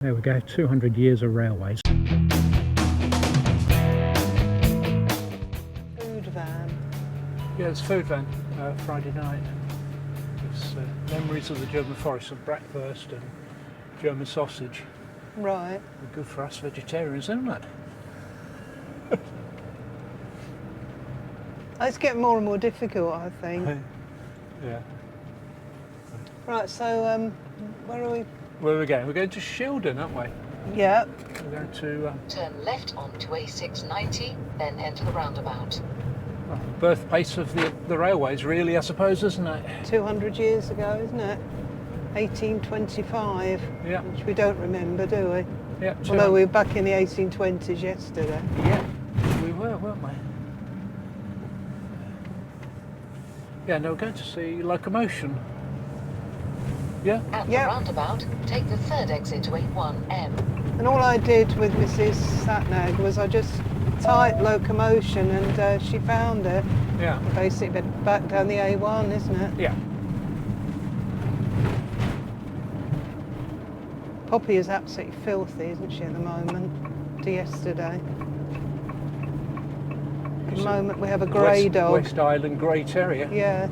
There we go, 200 years of railways. Food van. Yeah, it's food van, Friday night. It's memories of the German forest of bratwurst and German sausage. Right. Good for us vegetarians, isn't it? It's getting more and more difficult, I think. Yeah. Right, so where are we? Where are we going? We're going to Shildon, aren't we? Yeah. We're going to... Turn left onto A690, then enter the roundabout. well, birthplace of the railways, really, I suppose, isn't it? 200 years ago, isn't it? 1825. Yeah. Which we don't remember, do we? Yeah. Although we were back in the 1820s yesterday. Yeah, we were, weren't we? Yeah, no, we're going to see Locomotion. Yeah? At the Yeah. roundabout, take the third exit to A1M. And all I did with Mrs. Satnag was I just typed Locomotion and she found it. Yeah. Basically back down the A1, isn't it? Yeah. Poppy is absolutely filthy, isn't she, at the moment, to yesterday. At the moment we have a grey dog. West Island Grey Terrier. Yeah.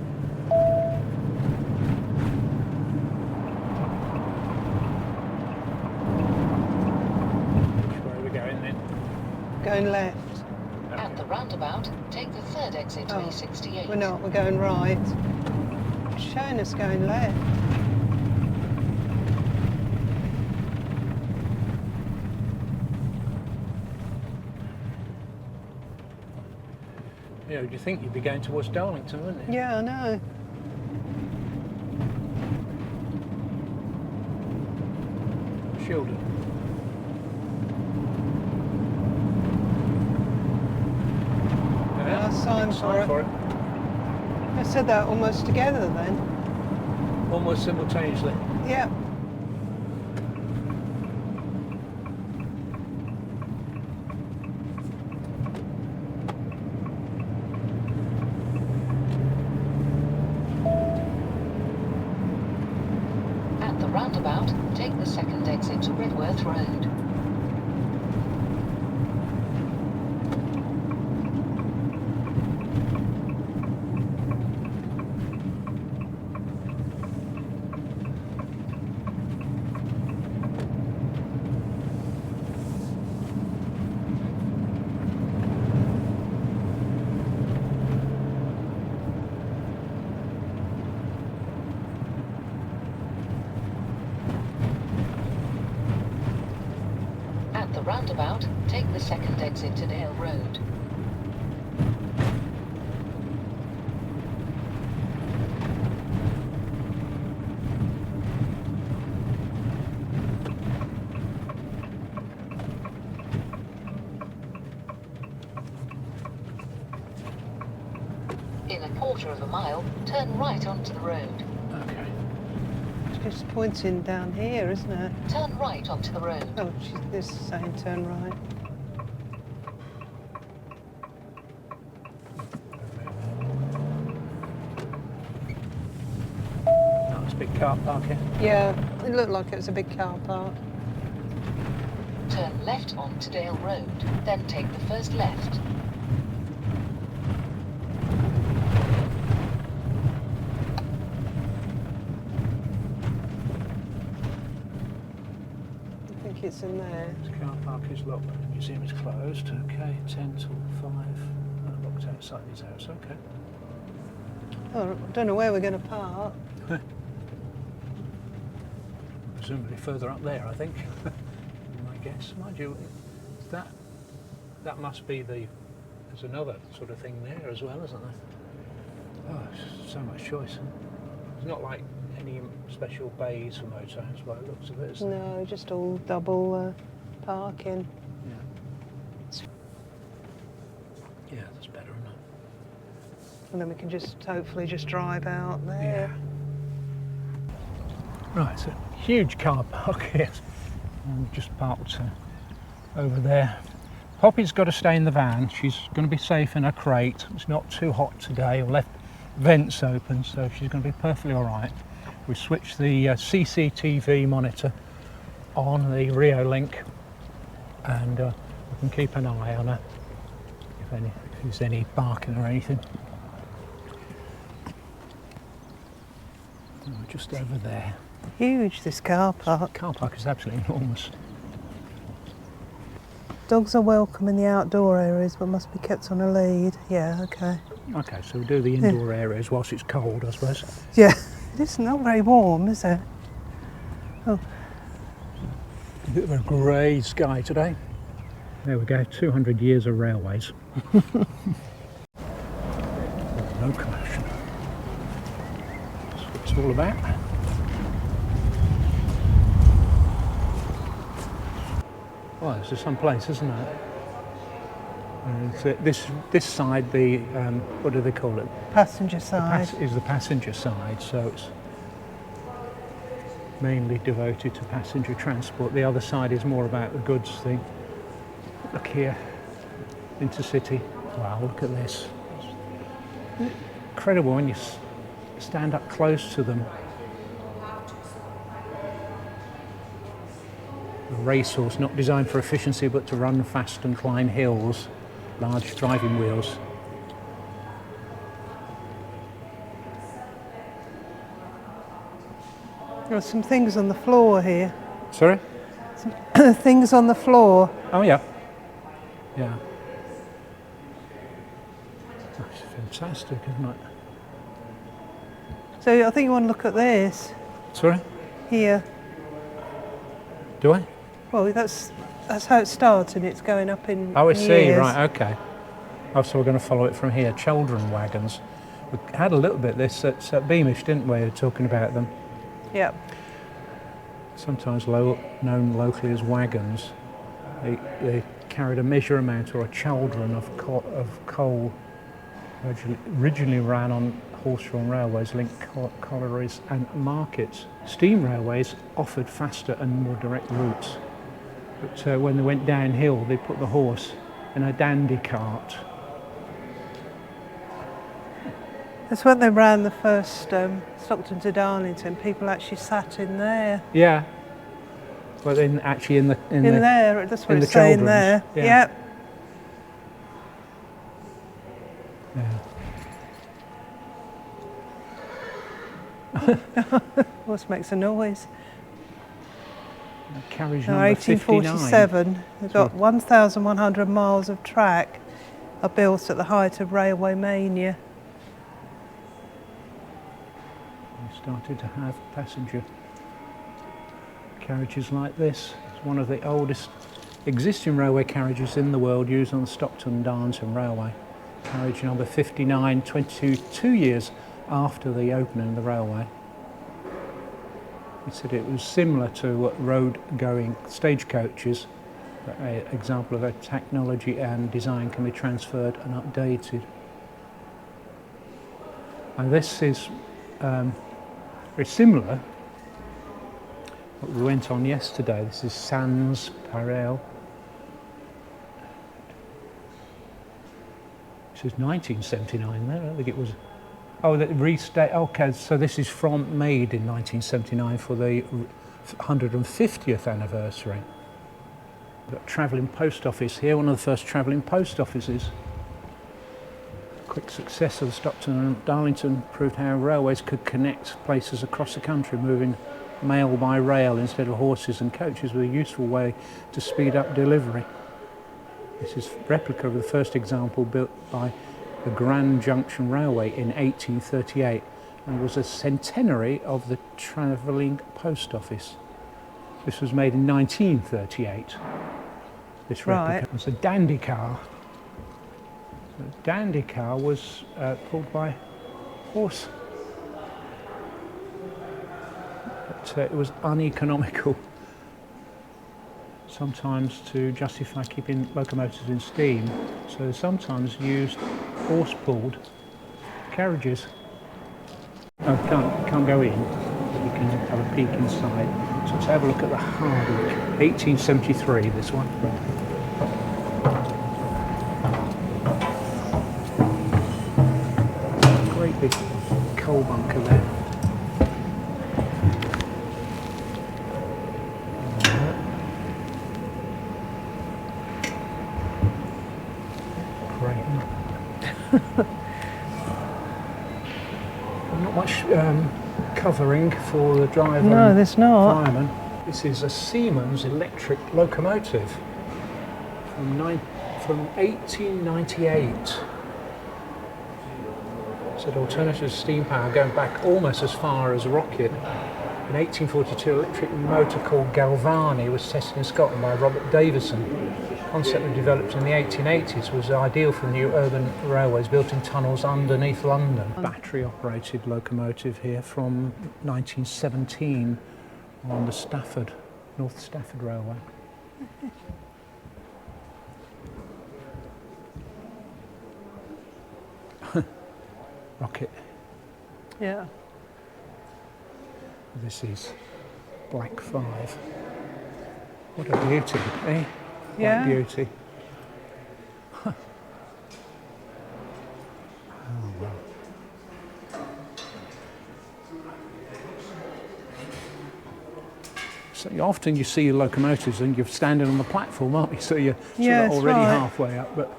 Which way are we going then? Going left. At the roundabout, take the third exit to Oh, A68. we're not, we're going right. It's showing us going left. Yeah, do you think you'd be going towards Darlington, wouldn't you? Yeah, I know. Shildon. Yeah, sign for it. I said that almost together then. Almost simultaneously. Yeah. At the roundabout, take the second exit to Redworth Road. At the roundabout, take the second exit to Dale Road. In a quarter of a mile, turn right onto the road. Okay. It's just pointing down here, isn't it? Turn right onto the road. Oh, this is saying turn right. Oh, it's a big car park here. Yeah, it looked like it was a big car park. Turn left onto Dale Road, then take the first left. I think it's in there. The car park is locked, but the museum is closed. Okay, 10 till 5. Locked outside his house, okay. Oh, I don't know where we're going to park. Presumably further up there, I think. My guess. Mind you, that must be there's another sort of thing there as well, isn't there? Oh, it's so much choice. It's not like any special bays for motorhomes by the looks of it, is there? No, just all double parking. Yeah. Yeah, that's better, isn't it? And then we can just hopefully just drive out there. Right, it's a huge car park here. I'm just parked over there. Poppy's got to stay in the van. She's going to be safe in her crate. It's not too hot today. We left vents open, so she's going to be perfectly all right. We switched the CCTV monitor on the Rio link, and we can keep an eye on her if there's any barking or anything. Oh, just over there. Huge, this car park. Car park is absolutely enormous. Dogs are welcome in the outdoor areas but must be kept on a lead. Yeah, okay. Okay, so we'll do the indoor areas whilst it's cold, I suppose. Yeah, it's not very warm, is it? Oh, A bit of a grey sky today. There we go, 200 years of railways. Locomotion. That's what it's all about. Well, this is some place, isn't it? So this side, the what do they call it? passenger side. Is the passenger side, so it's mainly devoted to passenger transport. The other side is more about the goods thing. Look here, Intercity. Wow, look at this. Incredible when you stand up close to them. A racehorse, not designed for efficiency but to run fast and climb hills. Large driving wheels. There are some things on the floor here. Sorry? Some things on the floor. Oh yeah. Yeah. That's fantastic, isn't it? So I think you want to look at this Sorry? here. Do I? Well, that's how it started. It's going up in Oh, I see, years. right, okay. Oh, so we're going to follow it from here. Children wagons. We had a little bit of this at Beamish, didn't we? We were talking about them. Yep. Sometimes known locally as wagons. They carried a measure amount or a chaldron of coal. Originally ran on horse-drawn railways linked collieries and markets. Steam railways offered faster and more direct routes. But when they went downhill, they put the horse in a dandy cart. That's when they ran the first Stockton to Darlington. People actually sat in there. Yeah. Well, then actually in there, that's what in it's the saying chaldrons, there. yeah. Yep. Yeah. Horse makes a noise. Carriage No, number 1847. They've got 1,100 miles of track are built at the height of railway mania. We started to have passenger carriages like this. It's one of the oldest existing railway carriages in the world used on the Stockton Darlington Railway. Carriage number 59, 22 years after the opening of the railway. He said it was similar to road-going stagecoaches. An example of a technology and design can be transferred and updated. And this is very similar. What we went on yesterday. This is Sans Pareil. This is 1979 there. I think it was. Oh, the restate. Okay, so this is made in 1979 for the 150th anniversary. We've got travelling post office here, one of the first travelling post offices. Quick success of the Stockton and Darlington proved how railways could connect places across the country, moving mail by rail instead of horses and coaches was a useful way to speed up delivery. This is a replica of the first example built by the Grand Junction Railway in 1838 and was a centenary of the travelling post office. This was made in 1938. This replica was a dandy car. The dandy car was pulled by horse. But it was uneconomical sometimes to justify keeping locomotives in steam, so they sometimes used horse-pulled carriages. Oh, can't go in, but you can have a peek inside. So let's have a look at the Hardwicke, 1873, this one. Great big coal bunker there. Not much covering for the driver. No, and there's not. fireman. This is a Siemens Electric locomotive from 1898. It's an alternative steam power going back almost as far as rocket. In 1842, electric motor called Galvani was tested in Scotland by Robert Davison. The concept was developed in the 1880s, was ideal for new urban railways built in tunnels underneath London. Battery-operated locomotive here from 1917 on the North Stafford Railway. Rocket. Yeah. This is Black 5. What a beauty, eh? Yeah. What beauty. Huh. Oh, well. So often you see locomotives and you're standing on the platform, aren't you? So you're Yes, already right. halfway up, but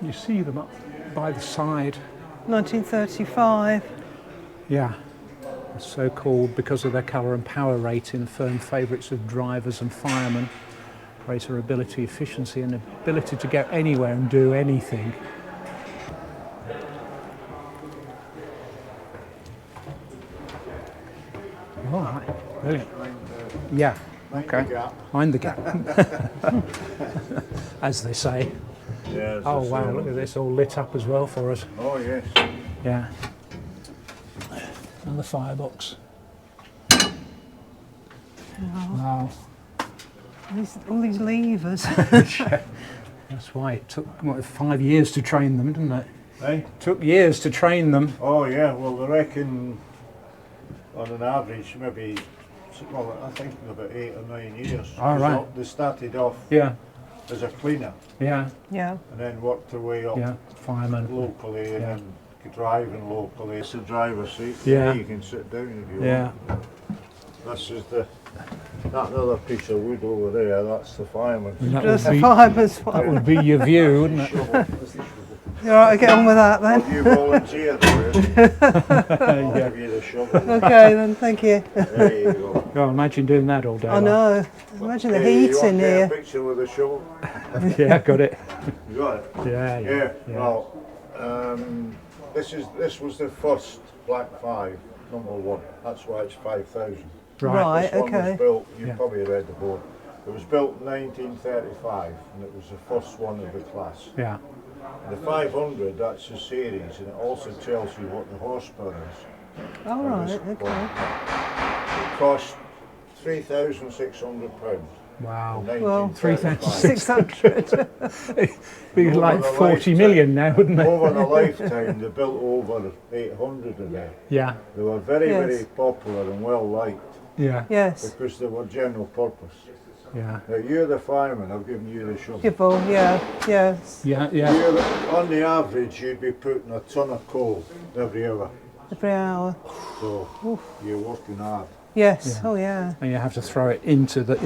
you see them up by the side. 1935. Yeah. So called because of their colour and power rating, firm favourites of drivers and firemen. Greater ability, efficiency and ability to go anywhere and do anything. All right, brilliant. Yeah, okay. Mind the gap. As they say. Yeah, Oh wow, look at this, all lit up as well for us. Oh yes. Yeah. Another firebox. Wow. All these levers. That's why it took 5 years to train them, didn't it? Eh? Took years to train them. Oh yeah, well I reckon on an average maybe, well I think about 8 or 9 years. All right. They started off Yeah, as a cleaner Yeah. and then worked their way up yeah, fireman. locally and Yeah. then driving locally. It's a driver's seat. Yeah. You can sit down if you Yeah, want. This is that other piece of wood over there, that's the fireman. and Just the that fibres. would be your view, wouldn't it? You all right to get on with that then? You volunteered for it. I'll Yeah. give you the shovel. Okay then, thank you. There you go. God, imagine doing that all day. I know. Imagine the Hey, heat you want in to get here. a picture with a shovel? Like. Yeah, got it. You got it? Yeah, Yeah. yeah. Well, this was the first Black 5, number 1. That's why it's 5,000. Right, This one okay. was built, you Yeah. probably read the board. It was built in 1935 and it was the first one of the class. Yeah, The 500, that's the series, and it also tells you what the horsepower is. All right, okay. It cost £3,600. wow. Well, 3,600. 600. Be Over like the 40 lifetime. million now, wouldn't it? Over the lifetime, they built over 800 of them. Yeah, They were very, Yes. very popular and well liked yeah, Yes. because they were general purpose. yeah, Now you're the fireman, I've given you the shovel. Gibble, yeah, yes. yeah, yeah. On the average, you'd be putting a ton of coal every hour, Every hour. so you're working hard. Yes, Yeah. oh yeah. And you have to throw it into the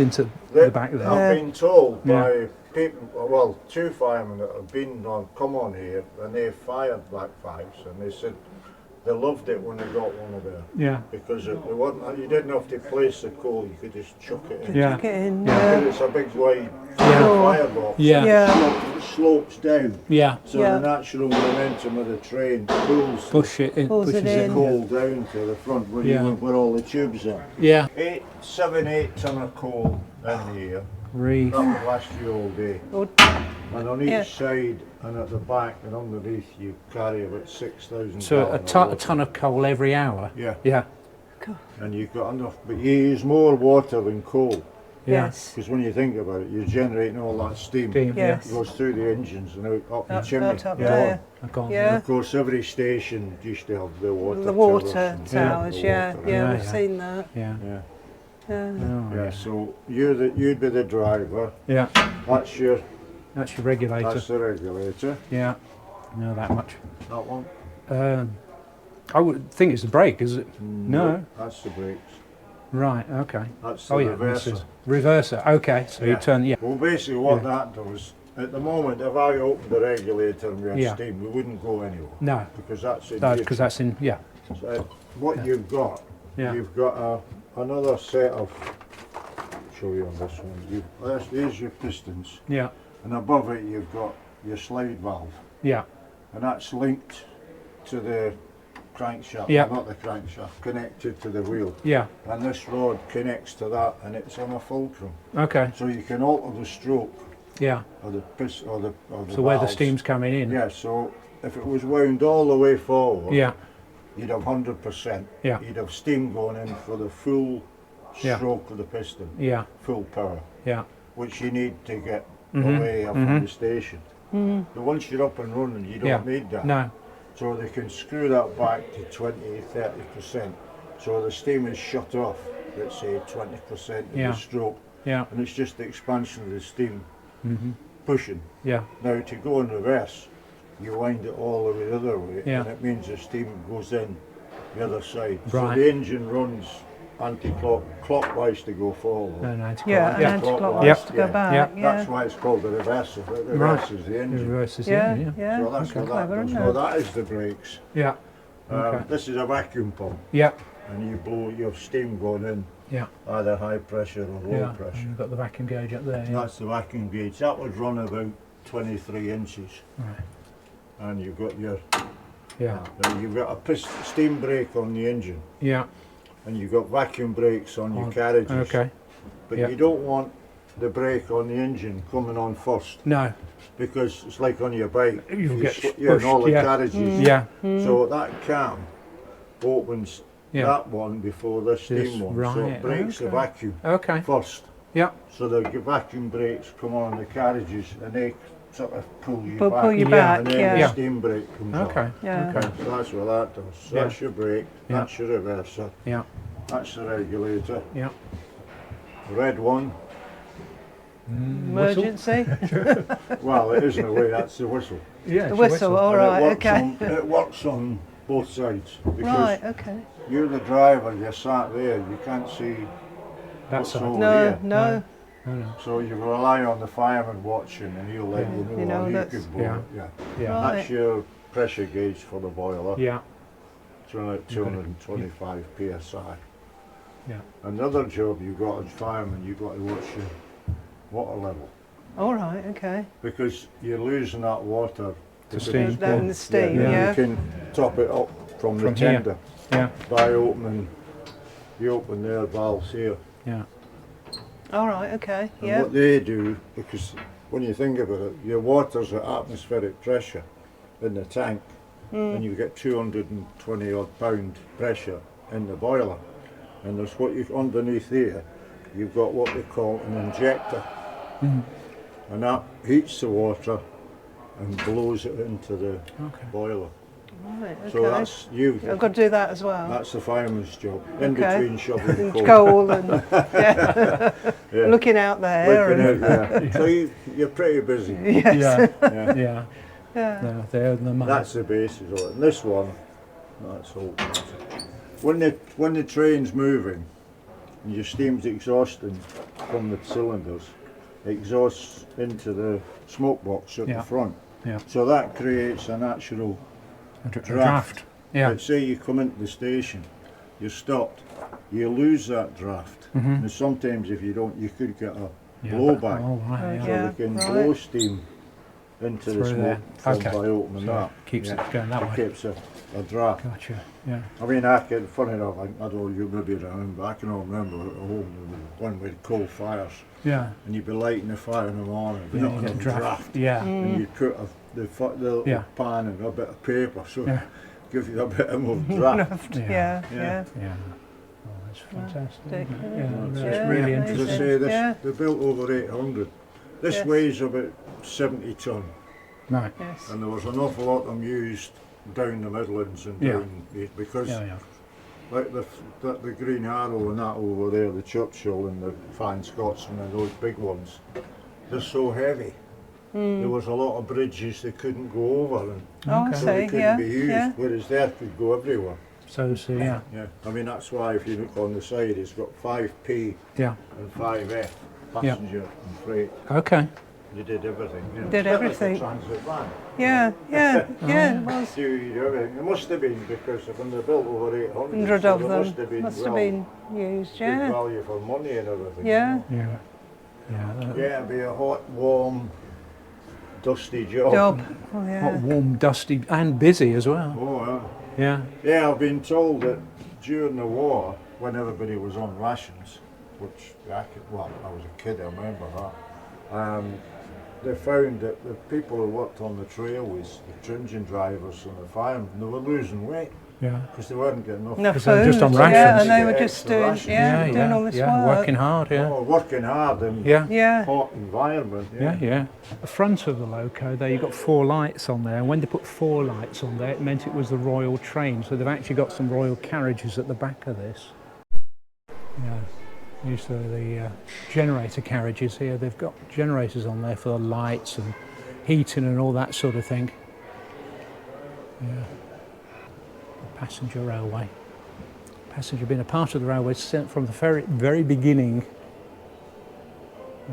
back there. I've been told Yeah. by people, well, 2 firemen that have come on here, and they've fired Black 5s, and they said they loved it when they got one of them. Yeah, Because it wasn't, you didn't have to place the coal, you could just chuck it in. yeah, Chuck it in, Yeah. And it's a big wide Oh. firebox. yeah, Yeah. It slopes down. yeah. So Yeah. the natural momentum of the train pulls Push it in, Pulls pushes it in. in. coal down to the front where, Yeah. where all the tubes are. Yeah, 8 ton of coal in the air. re. That would last you all day. Oh, And on each Yeah. side and at the back and underneath you carry about 6,000 So a gallons of ton water. of coal every hour. Yeah, Yeah, and you've got enough, but you use more water than coal. yeah. yes. Because when you think about it, you're generating all that steam. Steam, Yes. It goes through the engines and out up the Up, chimney. out up Yeah. there. I've gone. Yeah. Of course, every station used to have the water The water towers. towers, The yeah, water. yeah, Yeah, we've yeah. seen that. Yeah. Yeah. Yeah. Oh, Yeah, so you'd be the driver. Yeah. That's your That's your regulator. that's the regulator. Yeah. No, that much. That one. I would think it's the brake, is it? No. That's the brakes. Right. Okay. That's the Oh yeah. This reverser. is reverser. Okay. So you Yeah. turn. Yeah. Well, basically what that does, At the moment, if I opened the regulator and we had Yeah. steam, we wouldn't go anywhere. No, Because that's in because that's in, yeah. So what you've got, Yeah. you've got another set of, show you on this one, here's your pistons, Yeah, and above it you've got your slide valve, yeah, and that's linked to the crankshaft, Yeah. not the crankshaft, connected to the wheel, yeah. and this rod connects to that, and it's on a fulcrum, Okay, so you can alter the stroke yeah. of the piston or the So where the valves. steam's coming in. Yeah, so if it was wound all the way forward, Yeah, you'd have 100%. Yeah. You'd have steam going in for the full Yeah. stroke of the piston, yeah, full power, yeah. which you need to get Mhm, away from the station. But once you're up and running, you don't Yeah. need that. No, So they can screw that back to 20-30%. So the steam is shut off, let's say 20% of Yeah. the stroke, yeah. and it's just the expansion of the steam Mhm. pushing. Yeah, Now to go in reverse, you wind it all the way the other way, Yeah. and it means the steam goes in the other side. Right. So the engine runs clockwise to go forward. no, no. It's Yeah, and yeah. anti-clockwise Yep. to go Yeah. back. Yeah. Yeah. That's why it's called the reverser. The Right. reverse is the It engine. reverses Yeah, in, yeah. So that's what that Clever, does. isn't So it? that is the brakes. Yeah, Okay. This is a vacuum pump, yeah, and you blow your steam going in, yeah. either high pressure or low Yeah. And pressure. you've got the vacuum gauge up there. Yeah. That's the vacuum gauge. That would run about 23 inches, Right. and you've got your Yeah, now you've got a steam brake on the engine, yeah. and you've got vacuum brakes on your On- carriages. Okay. But yeah. you don't want the brake on the engine coming on first, No. because it's like on your bike. You'll You get yeah, and all pushed, the yeah. carriages. Yeah, So that cam opens yeah. that one before the steam This- one. So right, it brakes the okay. vacuum Okay. first. Yeah. So the vacuum brakes come on the carriages, and they sort of pull you back. Pull you Yeah. back, And then yeah. the Yeah. steam brake comes on. Okay. Yeah. Okay. So that's what that does. So Yeah. that's your brake, Yeah. that's your reverser, Yeah. that's the regulator. Yeah. Red one, Whistle? Emergency. well it isn't a way, that's the whistle. Yeah. The it's a whistle, all And right, it works okay. it works on both sides, because Right, okay. you're the driver, you're sat there, you can't see That's what's a, over No, here. no. no, no. So you rely on the fireman watching, and he'll let Yeah. you know, You know, or you that's- could blow Yeah. it. Yeah. Yeah. Right. That's your pressure gauge for the boiler. Yeah. 225 psi. Yeah. Another job you've got as fireman, you've got to watch your water level, All right, okay. because you're losing that water To steam. Then the steam, then yeah. You can top it up from the From here. tender Yeah. by opening. You open their valves here, Yeah. All right, okay. and Yeah. what they do, because when you think about it, your water's at atmospheric pressure in the tank, and you get 220 odd pound pressure in the boiler, and there's what you underneath here. You've got what they call an injector, and that heats the water and blows it into the Okay. boiler. Right, okay. So that's you. I've got to do that as well. That's the fireman's job. In Okay. between shoveling And coal. coal and yeah. Yeah. Looking out there. Looking and, out, yeah. So you're pretty busy. yes. Yeah. Yeah. Yeah. Yeah. No, they're the money. That's the basis of it. And this one, that's all. When the train's moving and your steam's exhausting from the cylinders, it exhausts into the smoke box at Yeah. the front. Yeah. So that creates a natural A draft. draft. Yeah. Like say you come into the station, you're stopped, you lose that draft. Mhm. And sometimes if you don't, you could get a Yeah. blowback. Oh, right. Oh, Yeah. So yeah. they can right. blow steam into the Through there. smoke Okay. by opening So that. keeps Yeah. it going that way. Keeps a draft. Gotcha. Yeah. I mean, funny enough, I don't know, you maybe remember, I can remember at home when we had coal fires, Yeah. and you'd be lighting the fire in the morning, but Yeah. not You get enough draft. draft. Yeah. And you'd put the little Yeah. pan and a bit of paper, so Yeah. give you a bit of more draft. Yeah. Yeah, Yeah. yeah. Yeah. Oh, that's fantastic. Stick, isn't it? yeah. Yeah. It's That's really Yeah. As I interesting. say, this, Yeah. they're built over 800. This Yes. weighs about 70 tonne, Right. Yes. and there was an awful lot of them used down the Midlands and Yeah. down because Yeah. Yeah. like the Green Arrow and that over there, the Churchill and the Fine Scotsman and those big ones, they're so heavy. There was a lot of bridges they couldn't go over, and Oh, I Okay. so they see, couldn't yeah. be used, Yeah. whereas there could go everywhere. So yeah. Yeah, I mean that's why if you look on the side, it's got 5P Yeah. and 5F, passenger and freight. Okay. You did everything. You know. Did It's a bit everything. Like a transit van. Yeah, yeah, it was. You do everything. It must have been because when they built over 800, 100 so of there them must have been used, good yeah. value for money and everything. Yeah. Yeah. Yeah. Yeah, it'd be a hot, warm, dusty job. Job. Oh, yeah. Hot, warm, dusty, and busy as well. Oh, Yeah. yeah. Yeah, I've been told that during the war, when everybody was on rations, which I was a kid, I remember that. They found that the people who worked on the trailways, the engine drivers and the firemen, they were losing weight Yeah. because they weren't getting enough. No 'Cause they were food. just on Yeah, rations. and they were Get just extra doing, rations. doing all this work. working hard, yeah. Oh, working hard in Yeah. hot environment. Yeah, yeah. The front of the loco there, you've got 4 lights on there, and when they put 4 lights on there, it meant it was the royal train, so they've actually got some royal carriages at the back of this. Yeah. These are the generator carriages here. They've got generators on there for the lights and heating and all that sort of thing. Yeah. The passenger railway. Passenger being a part of the railway from the very beginning.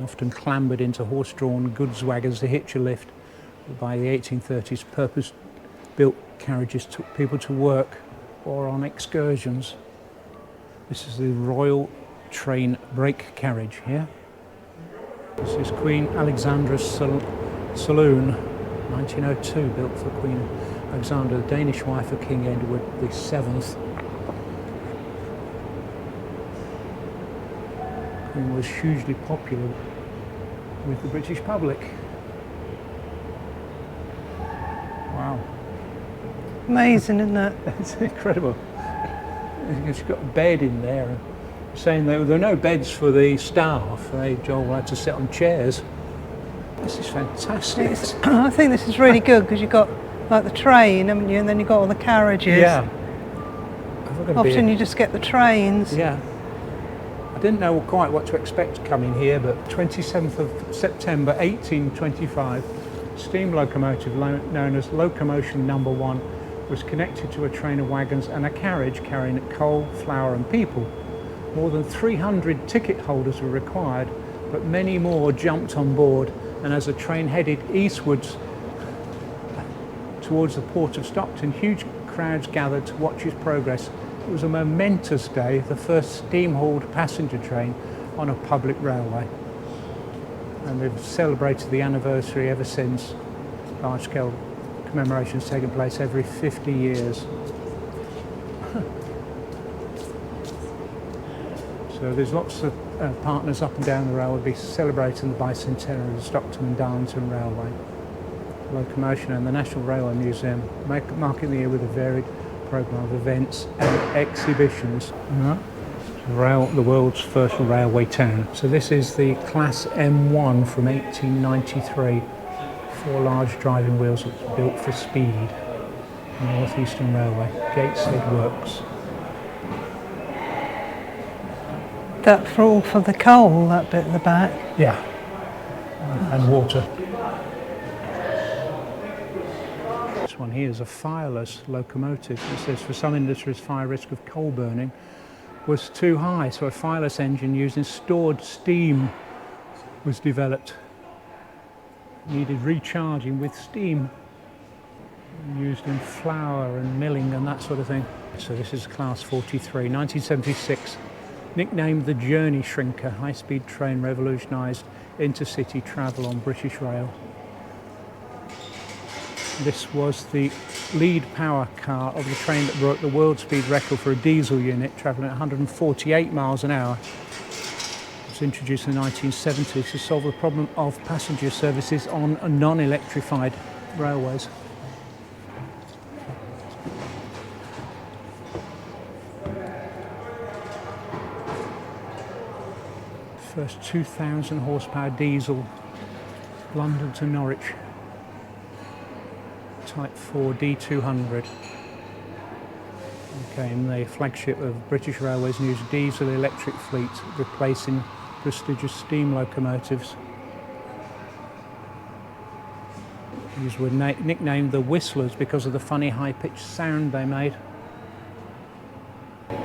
Often clambered into horse-drawn goods wagons to hitch a lift. By the 1830s, purpose-built carriages took people to work or on excursions. This is the Royal Train brake carriage here. This is Queen Alexandra's saloon, 1902, built for Queen Alexandra, the Danish wife of King Edward VII. Queen was hugely popular with the British public. Wow, Amazing, isn't it? it's incredible. She's got a bed in there. Saying there were no beds for the staff. They all had to sit on chairs. This is fantastic. I think this is really good because you've got like the train, haven't you? And then you've got all the carriages. Yeah. Often you just get the trains. Yeah. I didn't know quite what to expect coming here, but 27th of September 1825, steam locomotive known as Locomotion No. 1 was connected to a train of wagons and a carriage carrying coal, flour and people. More than 300 ticket holders were required, but many more jumped on board, and as the train headed eastwards towards the port of Stockton, huge crowds gathered to watch its progress. It was a momentous day, the first steam-hauled passenger train on a public railway. And they've celebrated the anniversary ever since. Large-scale commemorations taking place every 50 years. So there's lots of partners up and down the railway be celebrating the bicentenary of the Stockton and Darlington Railway. Locomotion and the National Railway Museum marking the year with a varied programme of events and exhibitions. The world's first railway town. So this is the Class M1 from 1893. 4 large driving wheels built for speed. North Eastern Railway, Gateshead Works. That's all for the coal, that bit at the back. Yeah, and water. This one here is a fireless locomotive. It says for some industries fire risk of coal burning was too high, so a fireless engine using stored steam was developed. Needed recharging with steam, used in flour and milling and that sort of thing. So this is Class 43, 1976. Nicknamed the Journey Shrinker, high-speed train revolutionised intercity travel on British Rail. This was the lead power car of the train that broke the world speed record for a diesel unit, travelling at 148 miles an hour. It was introduced in the 1970s to solve the problem of passenger services on non-electrified railways. First 2,000 horsepower diesel, London to Norwich, Type 4 D200. Became the flagship of British Railways' new diesel electric fleet, replacing prestigious steam locomotives. These were nicknamed the Whistlers because of the funny high-pitched sound they made. This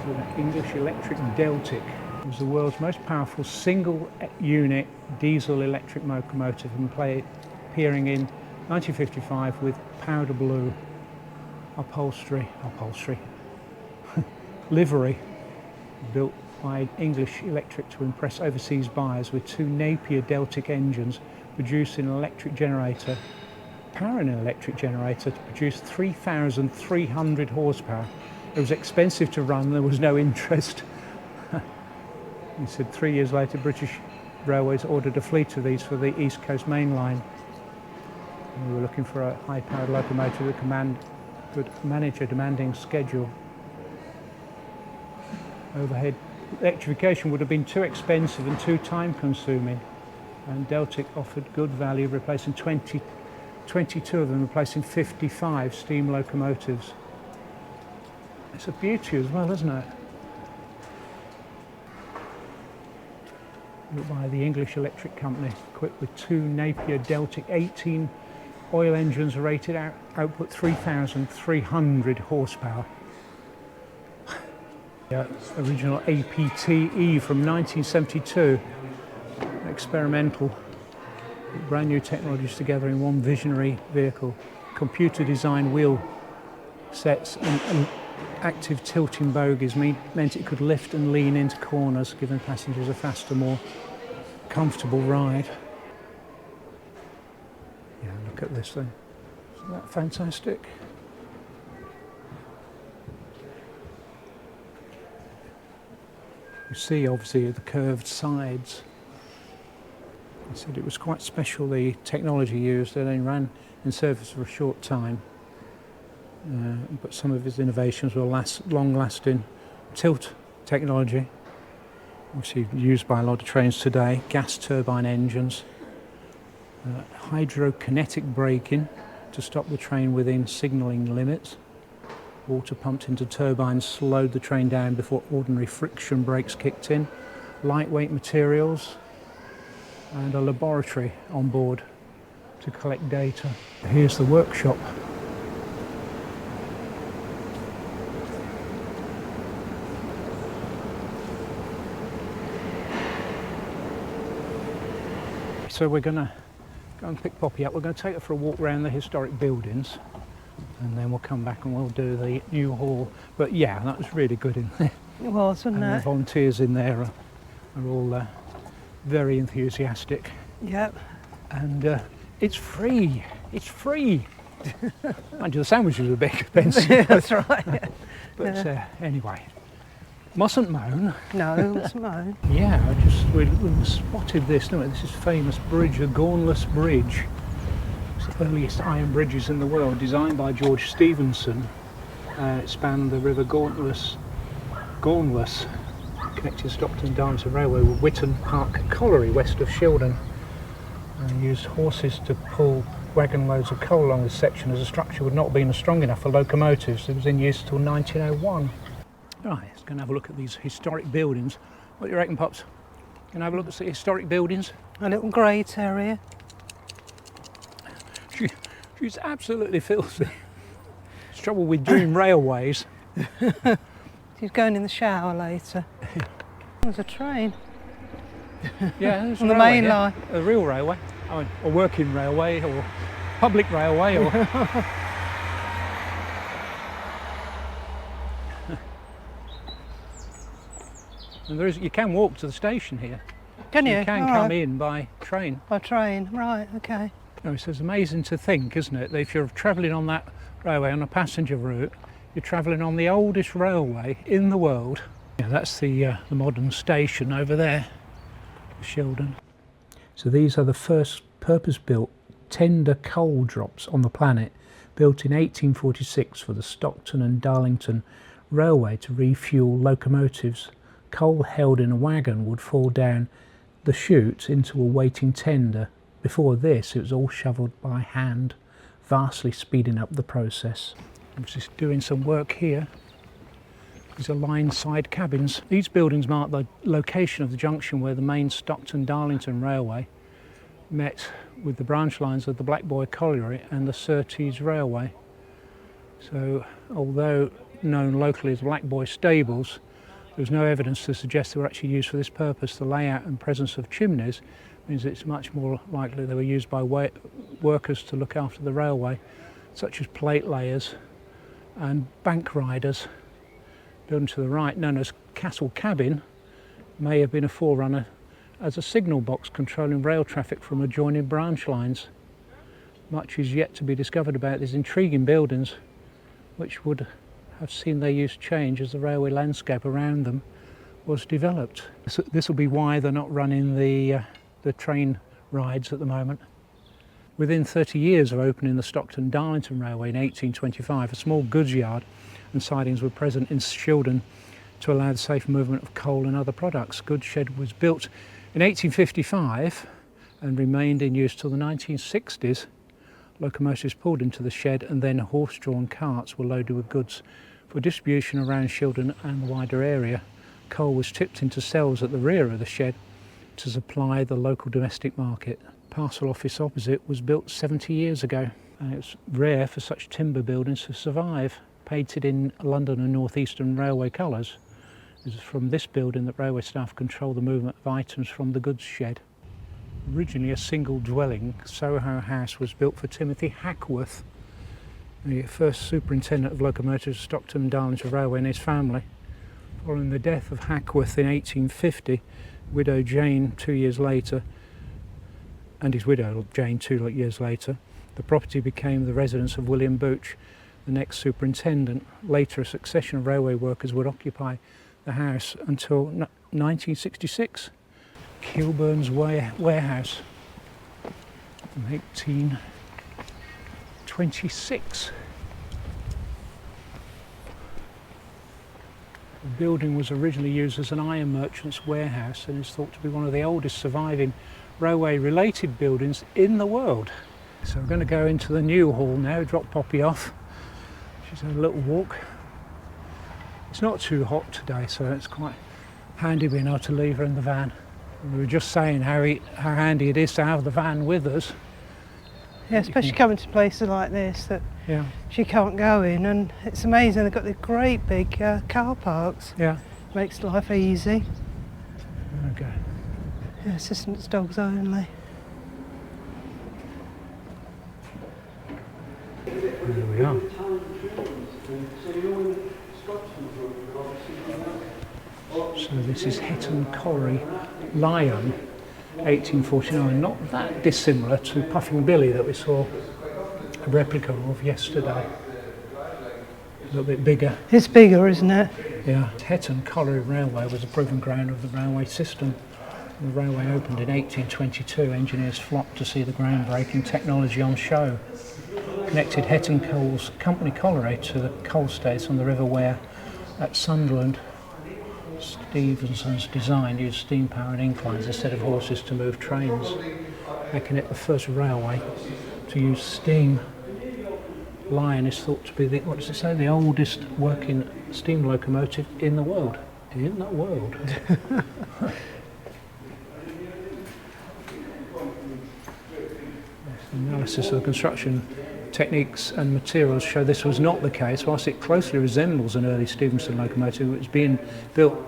is the English electric Deltic. It was the world's most powerful single unit diesel electric locomotive and appearing in 1955 with powder blue upholstery livery, built by English Electric to impress overseas buyers, with 2 Napier Deltic engines producing an electric generator, powering an electric generator to produce 3,300 horsepower. It was expensive to run, there was no interest. He said 3 years later British Railways ordered a fleet of these for the East Coast Main Line. And we were looking for a high-powered locomotive that could manage a demanding schedule. Overhead electrification would have been too expensive and too time-consuming, and Deltic offered good value, replacing 22 of them, replacing 55 steam locomotives. It's a beauty as well, isn't it? Built by the English Electric Company, equipped with 2 Napier Deltic 18 oil engines, rated output 3,300 horsepower. Original APTE from 1972, experimental, brand new technologies together in one visionary vehicle. Computer design wheel sets and active tilting bogies meant it could lift and lean into corners, giving passengers a faster, more comfortable ride. Yeah, look at this thing. Isn't that fantastic? You see obviously the curved sides. He said it was quite special, the technology used. It only ran in service for a short time, but some of his innovations were long-lasting. Tilt technology, obviously used by a lot of trains today. Gas turbine engines, hydrokinetic braking to stop the train within signalling limits. Water pumped into turbines slowed the train down before ordinary friction brakes kicked in. Lightweight materials, and a laboratory on board to collect data. Here's the workshop. So we're going to go and pick Poppy up. We're going to take her for a walk around the historic buildings, and then we'll come back and we'll do the new hall. But yeah, that was really good in there. It was, wasn't and it? the volunteers in there are all very enthusiastic. Yep. And it's free. It's free. Mind you, the sandwiches are a bit expensive. Yeah, that's right. But anyway, mustn't moan. No, it wasn't mine. Yeah, we spotted this, didn't we? This is famous bridge, the Gaunless Bridge. It's the earliest iron bridges in the world, designed by George Stephenson. It spanned the River Gaunless, connecting Stockton Darlington Railway with Witton Park Colliery, west of Shildon. And used horses to pull wagon loads of coal along this section, as the structure would not have been strong enough for locomotives. It was in use till 1901. Right, let's go and have a look at these historic buildings. What do you reckon, Pops? Can I have a look at the historic buildings? A little grey terrier. She's absolutely filthy. It's trouble with Dream Railways. She's going in the shower later. There's a train. Yeah, there's on a the railway, main yeah. line. A real railway, I mean, a working railway, or public railway, or... And you can walk to the station here. Can you? You can come in by train. By train, right, okay. No, it's amazing to think, isn't it, that if you're travelling on that railway on a passenger route, you're travelling on the oldest railway in the world. Yeah, that's the modern station over there, Shildon. So these are the first purpose-built tender coal drops on the planet, built in 1846 for the Stockton and Darlington Railway to refuel locomotives. Coal held in a wagon would fall down the chute into a waiting tender. Before this, it was all shovelled by hand, vastly speeding up the process. I'm just doing some work here. These are line side cabins. These buildings mark the location of the junction where the main Stockton-Darlington Railway met with the branch lines of the Black Boy Colliery and the Surtees Railway. So, although known locally as Black Boy Stables, There's no evidence to suggest they were actually used for this purpose. The layout and presence of chimneys means it's much more likely they were used by workers to look after the railway, such as plate layers and bank riders. Building to the right, known as Castle Cabin, may have been a forerunner as a signal box controlling rail traffic from adjoining branch lines. Much is yet to be discovered about these intriguing buildings, which would have seen their use change as the railway landscape around them was developed. This will be why they're not running the train rides at the moment. Within 30 years of opening the Stockton-Darlington Railway in 1825, a small goods yard and sidings were present in Shildon to allow the safe movement of coal and other products. Goods shed was built in 1855 and remained in use till the 1960s. Locomotives pulled into the shed and then horse-drawn carts were loaded with goods for distribution around Shildon and the wider area. Coal was tipped into cells at the rear of the shed to supply the local domestic market. Parcel office opposite was built 70 years ago, and it's rare for such timber buildings to survive. Painted in London and North Eastern Railway colours, it is from this building that railway staff control the movement of items from the goods shed. Originally a single dwelling, Soho House was built for Timothy Hackworth, the first superintendent of locomotives, Stockton-Darlington Railway, and his family. Following the death of Hackworth in 1850, widow Jane 2 years later, and his widow Jane 2 years later, the property became the residence of William Booch, the next superintendent. Later, a succession of railway workers would occupy the house until 1966. Kilburn's warehouse from 1826. The building was originally used as an iron merchant's warehouse and is thought to be one of the oldest surviving railway related buildings in the world. So we're going to go into the new hall now, drop Poppy off. She's had a little walk. It's not too hot today, so it's quite handy being able to leave her in the van. We were just saying how handy it is to have the van with us. Yeah, especially coming to places like this that she can't go in, and it's amazing they've got the great big car parks. Yeah. Makes life easy. Okay. Yeah, assistance dogs only. There we are. So this is Hetton Corrie Lion, 1849. Not that dissimilar to Puffing Billy that we saw a replica of yesterday. A little bit bigger. It's bigger, isn't it? Yeah. Hetton Corrie Railway was a proving ground of the railway system. The railway opened in 1822. Engineers flocked to see the groundbreaking technology on show. Connected Hetton Coal's company colliery to the coal states on the River Wear at Sunderland. Stephenson's design used steam power and inclines instead of horses to move trains, making it the first railway to use steam. Lion is thought to be the, what does it say, the oldest working steam locomotive in the world. In the world. Analysis of the construction techniques and materials show this was not the case. Whilst it closely resembles an early Stephenson locomotive, it was being built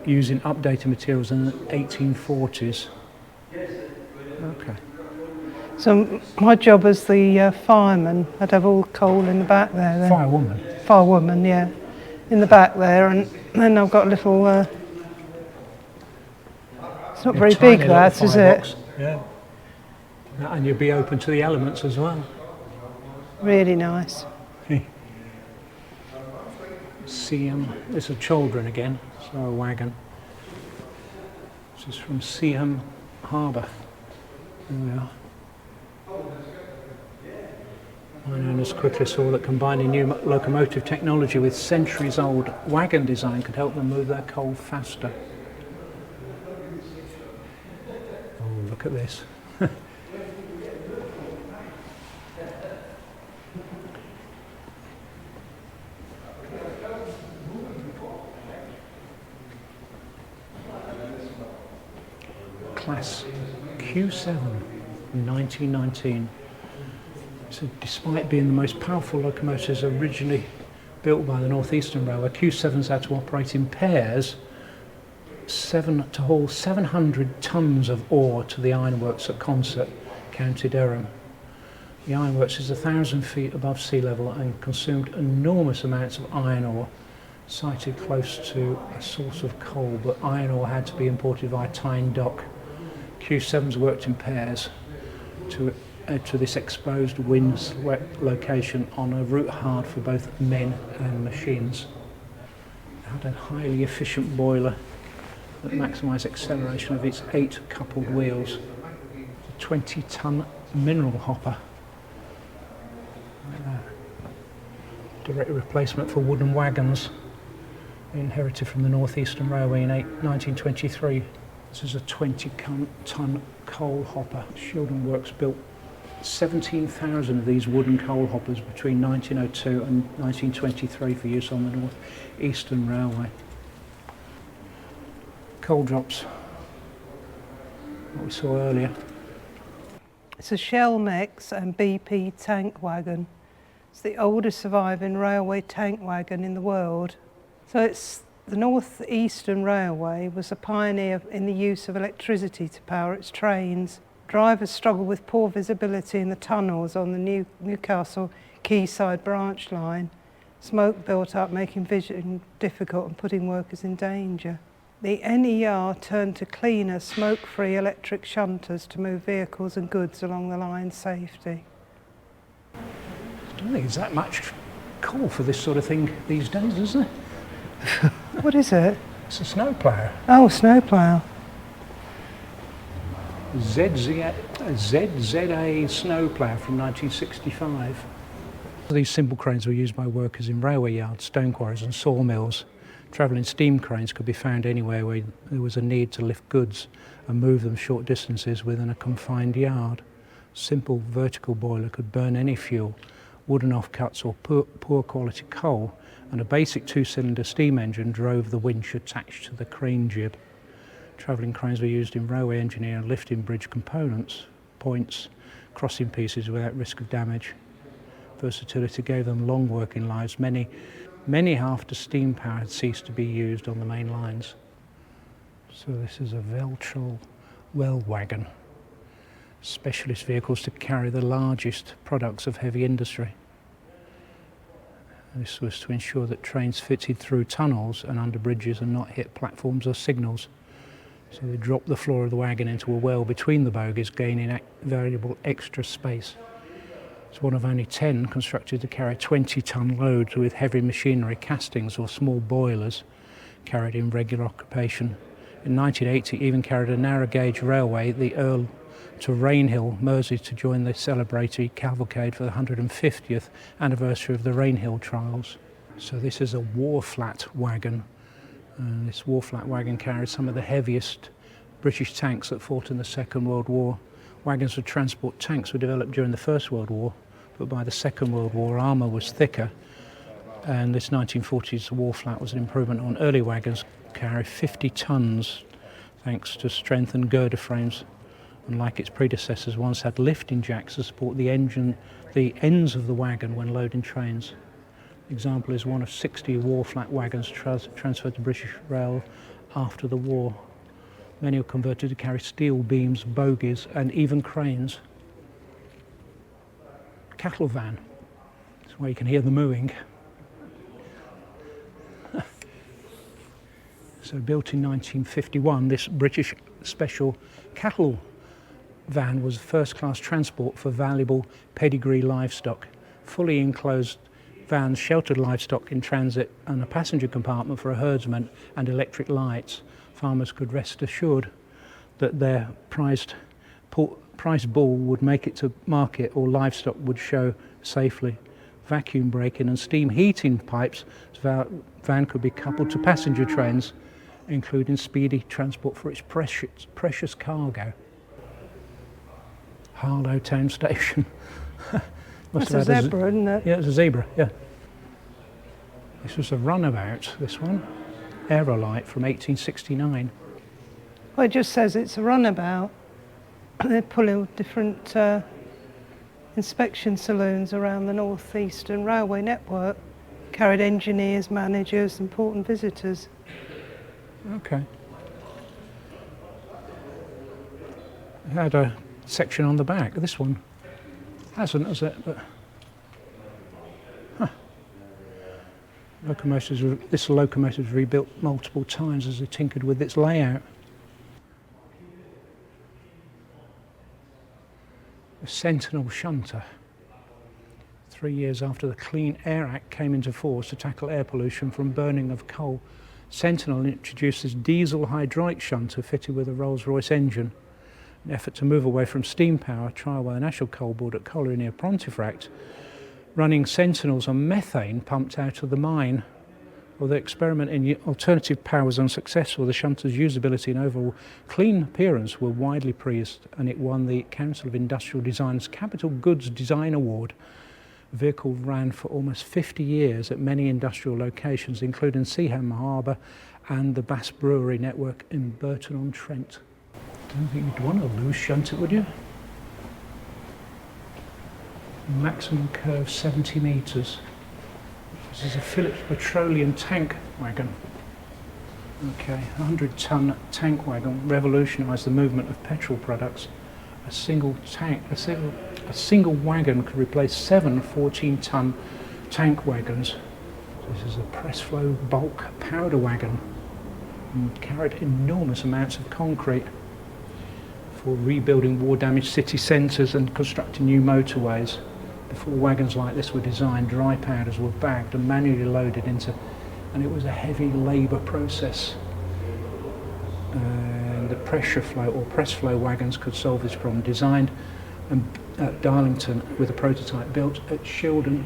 using updated materials in the 1840s. Okay. So my job as the fireman, I'd have all coal in the back there. Then. Firewoman? Firewoman, yeah. In the back there, and then I've got a little... it's not very big, that, is it? Yeah. And you'll be open to the elements as well. Really nice. Seaham, this is children again, so a wagon. This is from Seaham Harbour. There we are. Owners quickly saw that combining new locomotive technology with centuries-old wagon design could help them move their coal faster. Oh, look at this. Class Q7 from 1919. So despite being the most powerful locomotives originally built by the North Eastern Railway, Q7s had to operate in pairs to haul 700 tonnes of ore to the ironworks at Consett, County Durham. The ironworks is 1,000 feet above sea level and consumed enormous amounts of iron ore, sited close to a source of coal, but iron ore had to be imported via Tyne Dock. Q7s worked in pairs to this exposed wind-swept location on a route hard for both men and machines. It had a highly efficient boiler that maximised acceleration of its 8 coupled wheels. A 20-tonne mineral hopper. Direct replacement for wooden wagons inherited from the North Eastern Railway in 1923. This is a 20-tonne coal hopper. Shildon Works built 17,000 of these wooden coal hoppers between 1902 and 1923 for use on the North Eastern Railway. Coal drops, what we saw earlier. It's a Shell Mex and BP tank wagon. It's the oldest surviving railway tank wagon in the world. So it's the North Eastern Railway was a pioneer in the use of electricity to power its trains. Drivers struggled with poor visibility in the tunnels on the Newcastle Quayside branch line. Smoke built up, making vision difficult and putting workers in danger. The NER turned to cleaner, smoke-free electric shunters to move vehicles and goods along the line's safety. I don't think there's that much call for this sort of thing these days, is there? What is it? It's a snowplough. Oh, snowplough. ZZA snowplough from 1965. These simple cranes were used by workers in railway yards, stone quarries and sawmills. Travelling steam cranes could be found anywhere where there was a need to lift goods and move them short distances within a confined yard. Simple vertical boiler could burn any fuel, wooden offcuts or poor quality coal, and a basic 2-cylinder steam engine drove the winch attached to the crane jib. Travelling cranes were used in railway engineering and lifting bridge components, points, crossing pieces without risk of damage. Versatility gave them long working lives, many after steam power had ceased to be used on the main lines. So this is a Weltrol well wagon, specialist vehicles to carry the largest products of heavy industry. This was to ensure that trains fitted through tunnels and under bridges and not hit platforms or signals. So they dropped the floor of the wagon into a well between the bogies, gaining valuable extra space. It's one of only 10 constructed to carry 20-tonne loads with heavy machinery, castings or small boilers carried in regular occupation. In 1980 it even carried a narrow gauge railway, the Earl to Rainhill, Mersey, to join the celebratory cavalcade for the 150th anniversary of the Rainhill trials. So this is a war-flat wagon. This war-flat wagon carried some of the heaviest British tanks that fought in the Second World War. Wagons for transport tanks were developed during the First World War, but by the Second World War armour was thicker, and this 1940s war-flat was an improvement on early wagons, carry 50 tonnes thanks to strengthened girder frames. Unlike its predecessors, once had lifting jacks to support the ends of the wagon when loading trains. Example is one of 60 war-flat wagons transferred to British Rail after the war. Many were converted to carry steel beams, bogies and even cranes. Cattle van, that's where you can hear the mooing. So built in 1951, this British special cattle van was first-class transport for valuable pedigree livestock. Fully enclosed vans sheltered livestock in transit and a passenger compartment for a herdsman and electric lights. Farmers could rest assured that their prized bull would make it to market or livestock would show safely. Vacuum braking and steam heating pipes, so van could be coupled to passenger trains, including speedy transport for its precious cargo. Harlow Town Station. That's a zebra, isn't it? Yeah, it's a zebra, yeah. This was a runabout, this one. Aerolite from 1869. Well, it just says it's a runabout. They're pulling different inspection saloons around the North Eastern Railway network. Carried engineers, managers, important visitors. Okay. It had a section on the back. This one hasn't, has it? But this locomotive was rebuilt multiple times as they tinkered with its layout. The Sentinal shunter. 3 years after the Clean Air Act came into force to tackle air pollution from burning of coal, Sentinal introduced this diesel hydraulic shunter fitted with a Rolls-Royce engine. An effort to move away from steam power, trial by the National Coal Board at Colliery near Pontefract, running Sentinels on methane pumped out of the mine. Although the experiment in alternative power was unsuccessful, the shunter's usability and overall clean appearance were widely praised, and it won the Council of Industrial Design's Capital Goods Design Award. The vehicle ran for almost 50 years at many industrial locations, including Seaham Harbour and the Bass Brewery network in Burton-on-Trent. I don't think you'd want to lose shunt it, would you? Maximum curve 70 metres. This is a Phillips petroleum tank wagon. Okay, 100-ton tank wagon revolutionised the movement of petrol products. A single wagon could replace 7 14-ton tank wagons. This is a Pressflow bulk powder wagon and carried enormous amounts of concrete for rebuilding war-damaged city centres and constructing new motorways. Before wagons like this were designed, dry powders were bagged and manually loaded into, and it was a heavy labour process. And the pressure flow or press flow wagons could solve this problem. Designed at Darlington with a prototype built at Shildon.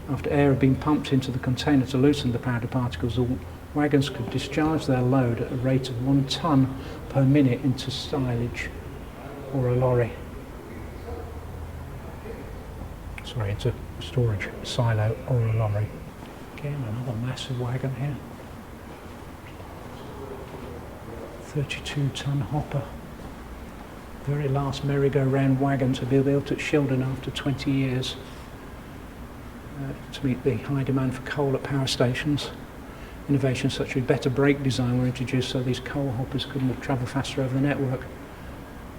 After air had been pumped into the container to loosen the powder particles, the wagons could discharge their load at a rate of 1 tonne per minute into silage or a lorry. Sorry, into storage silo or a lorry. Again, another massive wagon here. 32-ton hopper. Very last merry-go-round wagon to be built at Shildon after 20 years to meet the high demand for coal at power stations. Innovations such as better brake design were introduced so these coal hoppers could travel faster over the network.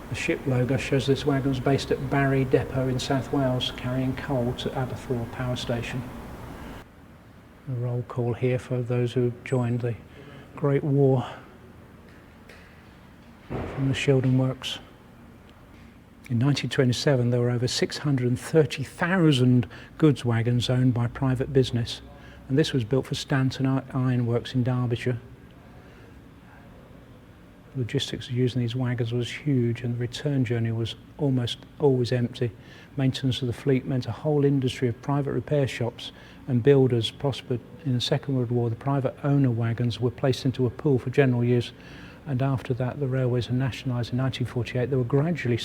The ship logo shows this wagon was based at Pareil depot in South Wales, carrying coal to Aberthaw power station. A roll call here for those who joined the Great War from the Shildon Works. In 1927 there were over 630,000 goods wagons owned by private business, and this was built for Stanton Ironworks in Derbyshire. The logistics of using these wagons was huge, and the return journey was almost always empty. Maintenance of the fleet meant a whole industry of private repair shops and builders prospered. In the Second World War, the private owner wagons were placed into a pool for general use, and after that the railways were nationalised in 1948. They were gradually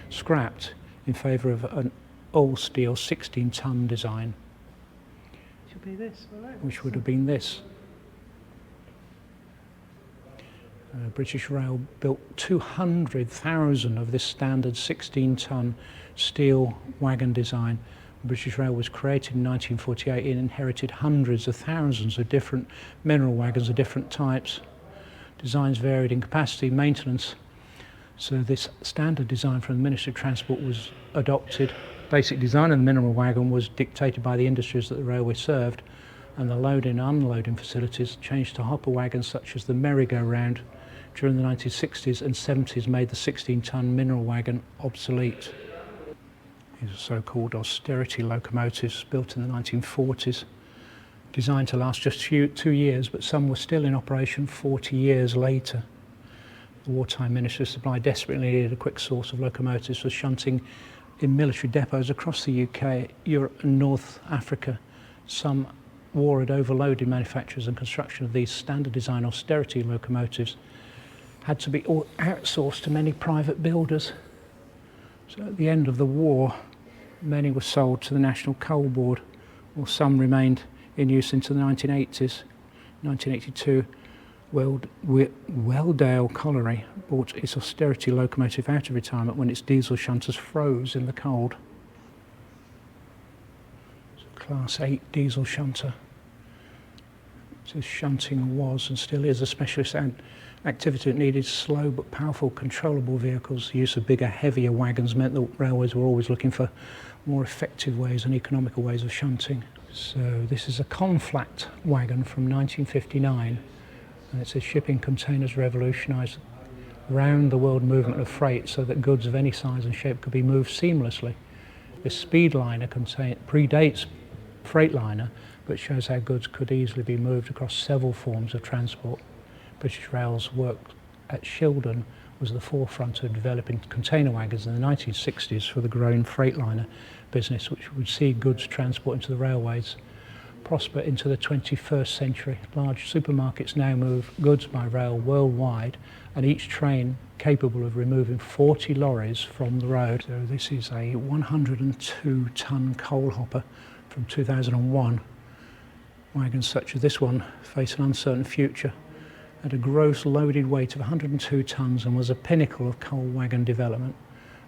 scrapped in favour of an all-steel 16-ton design. Should be this, wouldn't it? Which would have been this. British Rail built 200,000 of this standard 16-ton steel wagon design. British Rail was created in 1948 and inherited hundreds of thousands of different mineral wagons of different types. Designs varied in capacity, maintenance. So this standard design from the Ministry of Transport was adopted. Basic design of the mineral wagon was dictated by the industries that the railway served, and the loading and unloading facilities changed to hopper wagons such as the merry-go-round during the 1960s and 70s made the 16-ton mineral wagon obsolete. These are so-called Austerity locomotives built in the 1940s, designed to last just 2 years, but some were still in operation 40 years later. The wartime Ministry of Supply desperately needed a quick source of locomotives for shunting in military depots across the UK, Europe and North Africa. Some war had overloaded manufacturers, and construction of these standard design Austerity locomotives had to be outsourced to many private builders. So at the end of the war, many were sold to the National Coal Board, while some remained in use into the 1980s. 1982, Weldale Colliery bought its Austerity locomotive out of retirement when its diesel shunters froze in the cold. It's a Class 8 diesel shunter. So shunting was and still is a specialist activity that needed slow but powerful controllable vehicles. The use of bigger, heavier wagons meant that railways were always looking for more effective ways and economical ways of shunting. So this is a conflat wagon from 1959, and it says shipping containers revolutionised round the world movement of freight so that goods of any size and shape could be moved seamlessly. This speedliner predates Freightliner, but shows how goods could easily be moved across several forms of transport. British Rail's work at Shildon was the forefront of developing container wagons in the 1960s for the growing Freightliner business, which would see goods transport into the railways prosper into the 21st century. Large supermarkets now move goods by rail worldwide, and each train capable of removing 40 lorries from the road. So this is a 102-ton coal hopper from 2001. Wagons such as this one face an uncertain future. Had a gross loaded weight of 102 tons and was a pinnacle of coal wagon development.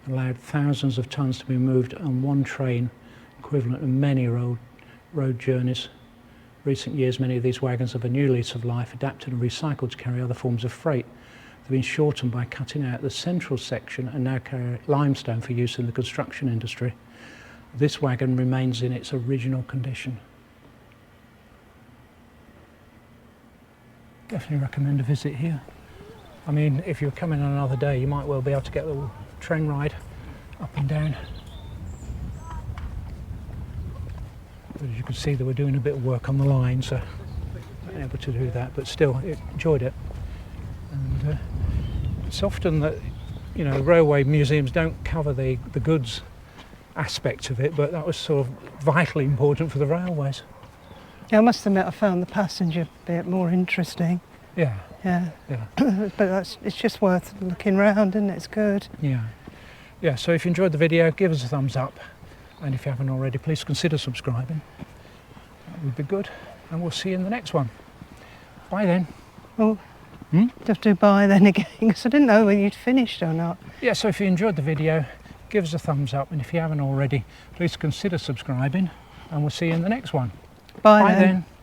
Allowed thousands of tons to be moved on one train, equivalent to many road journeys. Recent years, many of these wagons have a new lease of life, adapted and recycled to carry other forms of freight. They've been shortened by cutting out the central section and now carry limestone for use in the construction industry. This wagon remains in its original condition. Definitely recommend a visit here. I mean, if you're coming on another day, you might well be able to get the train ride up and down. But as you can see, they were doing a bit of work on the line, so I wasn't able to do that, but still enjoyed it. And it's often that, you know, railway museums don't cover the goods aspect of it, but that was sort of vitally important for the railways. Yeah, I must admit I found the passenger bit more interesting. Yeah. Yeah. Yeah. But it's just worth looking round, isn't it? It's good. Yeah. Yeah, so if you enjoyed the video, give us a thumbs up, and if you haven't already, please consider subscribing. That would be good, and we'll see you in the next one. Bye then. Well, you have to buy then again, because I didn't know whether you'd finished or not. Yeah, so if you enjoyed the video, give us a thumbs up, and if you haven't already, please consider subscribing, and we'll see you in the next one. Bye then.